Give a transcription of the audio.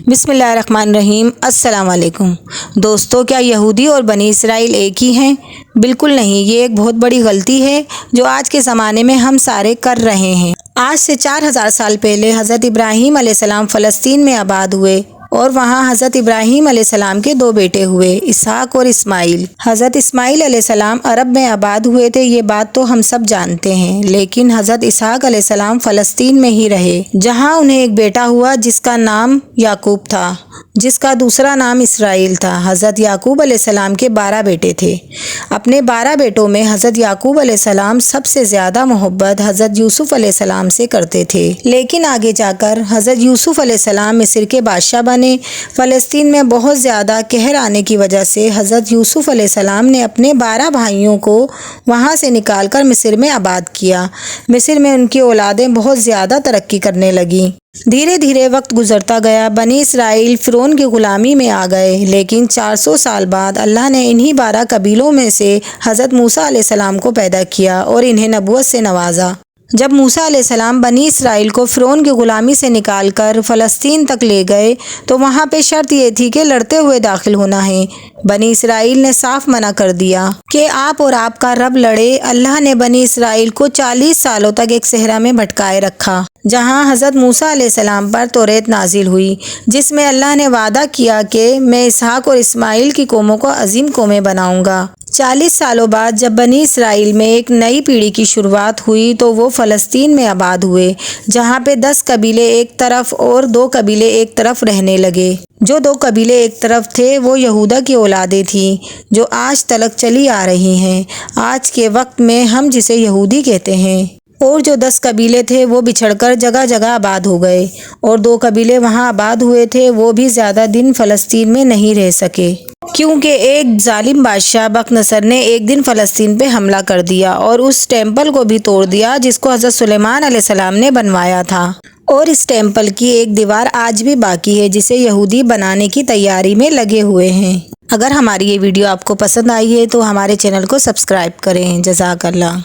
बिस्मिल्लाहिर्रहमानिर्रहीम। अस्सलाम वालेकुम दोस्तों, क्या यहूदी और बनी इसराइल एक ही हैं? बिल्कुल नहीं। ये एक बहुत बड़ी गलती है जो आज के ज़माने में हम सारे कर रहे हैं। आज से 4000 साल पहले हज़रत इब्राहीम अलैहिस्सलाम फ़लस्तीन में आबाद हुए और वहाँ हज़रत इब्राहीम अलैहिस्सलाम के 2 बेटे हुए, इसहाक और इस्माइल। हज़रत इस्माइल अलैहिस्सलाम अरब में आबाद हुए थे, ये बात तो हम सब जानते हैं, लेकिन हज़रत इसहाक अलैहिस्सलाम फ़लस्तीन में ही रहे, जहाँ उन्हें एक बेटा हुआ जिसका नाम याकूब था, जिसका दूसरा नाम इसराइल था। हज़रत याकूब अलैहिस्सलाम के 12 बेटे थे। अपने 12 बेटों में हज़रत याकूब अलैहिस्सलाम सबसे ज़्यादा मोहब्बत हज़रत यूसुफ अलैहिस्सलाम से करते थे, लेकिन आगे जाकर हज़रत यूसुफ अलैहिस्सलाम मिस्र के बादशाह बने। फ़लस्तीन में बहुत ज़्यादा कहर आने की वजह से हज़रत यूसुफ अलैहिस्सलाम ने अपने 12 भाइयों को वहाँ से निकालकर मिस्र में आबाद किया। मिस्र में उनकी औलादें बहुत ज़्यादा तरक्की करने लगीं। धीरे धीरे वक्त गुजरता गया, बनी इसराइल फ़िरौन की ग़ुलामी में आ गए, लेकिन 400 साल बाद अल्लाह ने इन्हीं 12 कबीलों में से हज़रत मूसा अलैहिस्सलाम को पैदा किया और इन्हें नबूवत से नवाजा। जब मूसा अलैहिस्सलाम बनी इसराइल को फ़िरौन की ग़ुलामी से निकालकर फ़लस्तीन तक ले गए तो वहाँ पे शर्त ये थी कि लड़ते हुए दाखिल होना है। बनी इसराइल ने साफ मना कर दिया कि आप और आपका रब लड़े। अल्लाह ने बनी इसराइल को 40 सालों तक एक सहरा में भटकाए रखा, जहाँ हज़रत मूसा अलैहिस्सलाम पर तौरात नाजिल हुई, जिसमें अल्लाह ने वादा किया कि मैं इसहाक और इस्माइल की कौमों को अजीम कौमें बनाऊंगा। 40 सालों बाद जब बनी इसराइल में एक नई पीढ़ी की शुरुआत हुई तो वो फ़लस्तीन में आबाद हुए, जहाँ पे 10 कबीले एक तरफ और 2 कबीले एक तरफ रहने लगे। जो 2 कबीले एक तरफ थे वो यहूदा की औलादें थीं, जो आज तलक चली आ रही हैं। आज के वक्त में हम जिसे यहूदी कहते हैं। और जो 10 कबीले थे वो बिछड़कर जगह जगह आबाद हो गए, और 2 कबीले वहाँ आबाद हुए थे, वो भी ज़्यादा दिन फ़लस्तीन में नहीं रह सके, क्योंकि एक जालिम बादशाह बकनसर ने एक दिन फ़लस्तीन पे हमला कर दिया और उस टेम्पल को भी तोड़ दिया जिसको हज़रत सुलेमान अलैहिस्सलाम ने बनवाया था। और इस टेम्पल की एक दीवार आज भी बाकी है, जिसे यहूदी बनाने की तैयारी में लगे हुए हैं। अगर हमारी ये वीडियो आपको पसंद आई है तो हमारे चैनल को सब्सक्राइब करें। जज़ाकल्लाह।